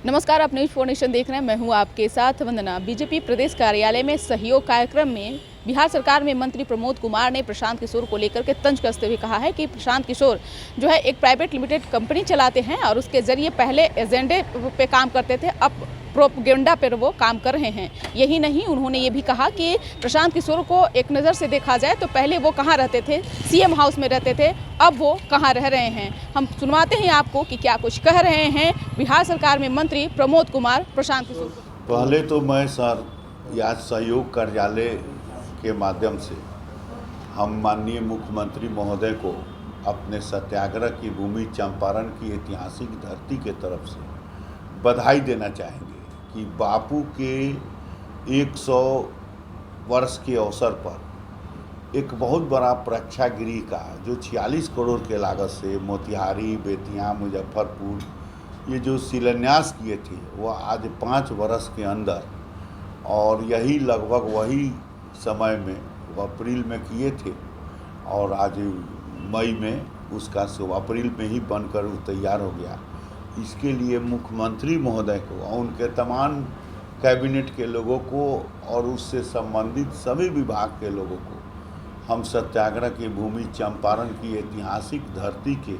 नमस्कार, आप news 4 nation देख रहे हैं। मैं हूं आपके साथ वंदना। बीजेपी प्रदेश कार्यालय में सहयोग कार्यक्रम में बिहार सरकार में मंत्री प्रमोद कुमार ने प्रशांत किशोर को लेकर के तंज कसते हुए कहा है कि प्रशांत किशोर जो है एक प्राइवेट लिमिटेड कंपनी चलाते हैं और उसके जरिए पहले एजेंडे पे काम करते थे, अब प्रोपेगेंडा पर वो काम कर रहे हैं। यही नहीं, उन्होंने ये भी कहा कि प्रशांत किशोर को एक नज़र से देखा जाए तो पहले वो कहाँ रहते थे, सीएम हाउस में रहते थे, अब वो कहाँ रह रहे हैं। हम सुनवाते हैं आपको कि क्या कुछ कह रहे हैं बिहार सरकार में मंत्री प्रमोद कुमार प्रशांत किशोर। पहले तो मैं सर या सहयोग कार्यालय के माध्यम से हम माननीय मुख्यमंत्री महोदय को अपने सत्याग्रह की भूमि चंपारण की ऐतिहासिक धरती के तरफ से बधाई देना चाहेंगे कि बापू के 100 वर्ष के अवसर पर एक बहुत बड़ा प्रेक्षागृह का जो 46 करोड़ के लागत से मोतिहारी, बेतिया, मुजफ्फरपुर ये जो शिलान्यास किए थे वह आज 5 वर्ष के अंदर, और यही लगभग वही समय में वो अप्रैल में किए थे और आज मई में उसका अप्रैल में ही बनकर वो तैयार हो गया। इसके लिए मुख्यमंत्री महोदय को और उनके तमाम कैबिनेट के लोगों को और उससे संबंधित सभी विभाग के लोगों को हम सत्याग्रह की भूमि चंपारण की ऐतिहासिक धरती के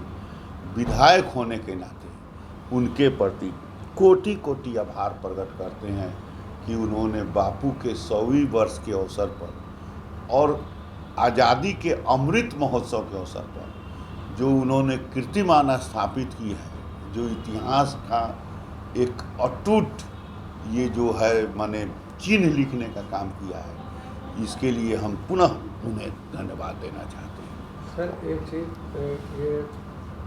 विधायक होने के नाते उनके प्रति कोटि कोटि आभार प्रकट करते हैं कि उन्होंने बापू के 100वीं वर्ष के अवसर पर और आज़ादी के अमृत महोत्सव के अवसर पर जो उन्होंने कीर्तिमान स्थापित की है, जो इतिहास का एक अटूट ये जो है माने चिन्ह लिखने का काम किया है, इसके लिए हम पुनः उन्हें धन्यवाद देना चाहते हैं। सर एक चीज़, ये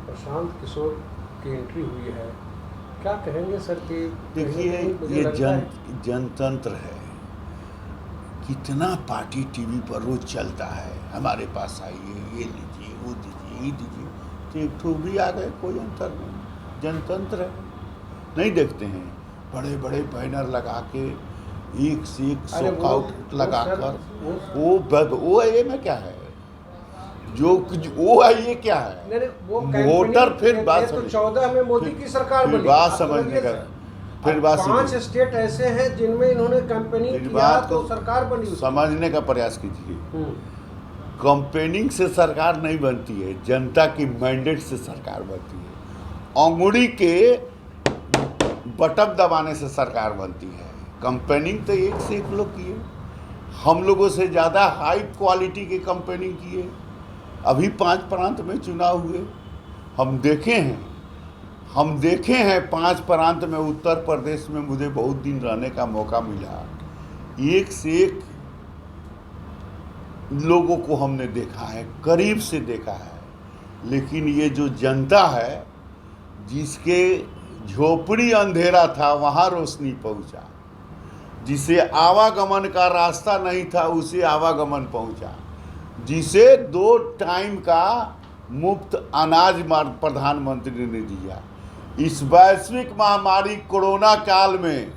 प्रशांत किशोर की एंट्री हुई है, क्या कहेंगे सर कि देखिए ये जनतंत्र है, कितना पार्टी टीवी पर रोज चलता है, हमारे पास आइए, ये लीजिए, वो दीजिए, ये दीजिए, तो एक ठो भी आ गए, कोई अंतर नहीं। जनतंत्र है, नहीं देखते हैं बड़े बड़े बैनर लगा के एक से एक शॉकआउट लगाकर वो ये में क्या है जो वो है, ये क्या है वोटर। फिर बात तो 14 में मोदी की सरकार बनी, बात समझने का, फिर बात 5 स्टेट ऐसे हैं जिनमें इन्होंने कैंपेनिंग किया तो सरकार बनी। समझने का प्रयास कीजिए, कैंपेनिंग से सरकार नहीं बनती है, जनता की मैंडेट से सरकार बनती है। अंगुड़ी के बटन दबाने से सरकार बनती है। कैंपेनिंग तो एक से एक लोग किए, हम लोगों से ज़्यादा हाई क्वालिटी के कैंपेनिंग किए। अभी 5 प्रांत में चुनाव हुए, हम देखे हैं 5 प्रांत में। उत्तर प्रदेश में मुझे बहुत दिन रहने का मौका मिला, एक से एक लोगों को हमने देखा है, करीब से देखा है। लेकिन ये जो जनता है जिसके झोपड़ी अंधेरा था वहाँ रोशनी पहुँचा, जिसे आवागमन का रास्ता नहीं था उसे आवागमन पहुँचा, जिसे 2 टाइम का मुफ्त अनाज प्रधानमंत्री ने दिया। इस वैश्विक महामारी कोरोना काल में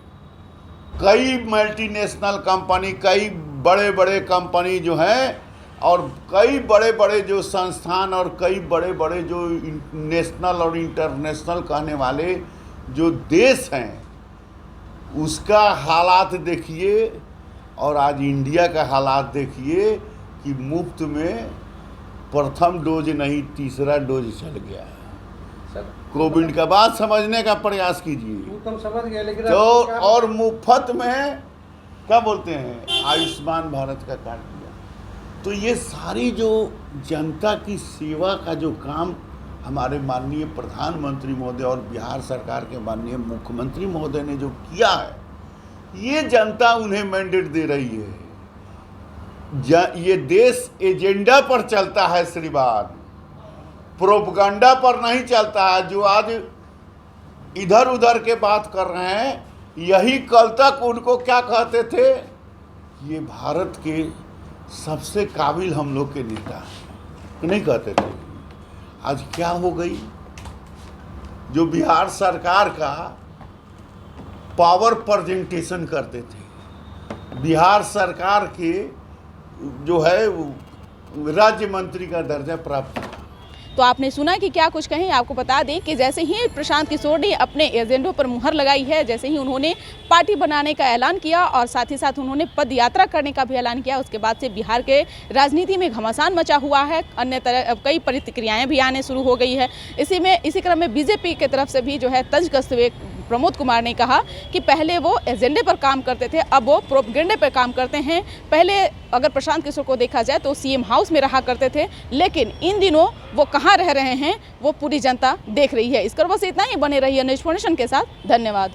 कई मल्टीनेशनल कंपनी, कई बड़े बड़े कंपनी जो हैं और कई बड़े बड़े जो संस्थान और कई बड़े बड़े जो नेशनल और इंटरनेशनल कहने वाले जो देश हैं, उसका हालात देखिए और आज इंडिया का हालात देखिए कि मुफ्त में प्रथम डोज नहीं, तीसरा डोज चल गया है। कोविड का बाद समझने का प्रयास कीजिए तो समझ गए, लेकिन तो और मुफ्त में क्या बोलते हैं आयुष्मान भारत का कार्ड दिया। तो ये सारी जो जनता की सेवा का जो काम हमारे माननीय प्रधानमंत्री महोदय और बिहार सरकार के माननीय मुख्यमंत्री महोदय ने जो किया है, ये जनता उन्हें मैंडेट दे रही है। ये देश एजेंडा पर चलता है श्रीमान, प्रोपेगेंडा पर नहीं चलता है। जो आज इधर उधर के बात कर रहे हैं, यही कल तक उनको क्या कहते थे, ये भारत के सबसे काबिल हम लोग के नेता हैं, नहीं कहते थे। आज क्या हो गई, जो बिहार सरकार का पावर प्रेजेंटेशन करते थे, बिहार सरकार के जो है राज्य मंत्री का दर्जा प्राप्त किया। तो आपने सुना कि क्या कुछ कहें। आपको बता दें कि जैसे ही प्रशांत किशोर ने अपने एजेंडों पर मुहर लगाई है, जैसे ही उन्होंने पार्टी बनाने का ऐलान किया और साथ ही साथ उन्होंने पद यात्रा करने का भी ऐलान किया, उसके बाद से बिहार के राजनीति में घमासान मचा हुआ है। अन्य तरह कई प्रतिक्रियाएं भी आने शुरू हो गई है। इसी क्रम में बीजेपी की तरफ से भी जो है तंज कसते हुए प्रमोद कुमार ने कहा कि पहले वो एजेंडे पर काम करते थे, अब वो प्रोपेगेंडे पर काम करते हैं। पहले अगर प्रशांत किशोर को देखा जाए तो सीएम हाउस में रहा करते थे, लेकिन इन दिनों वो कहाँ रह रहे हैं वो पूरी जनता देख रही है। इस पर बस इतना ही। बने रहिए न्यूज़ फाउंडेशन के साथ। धन्यवाद।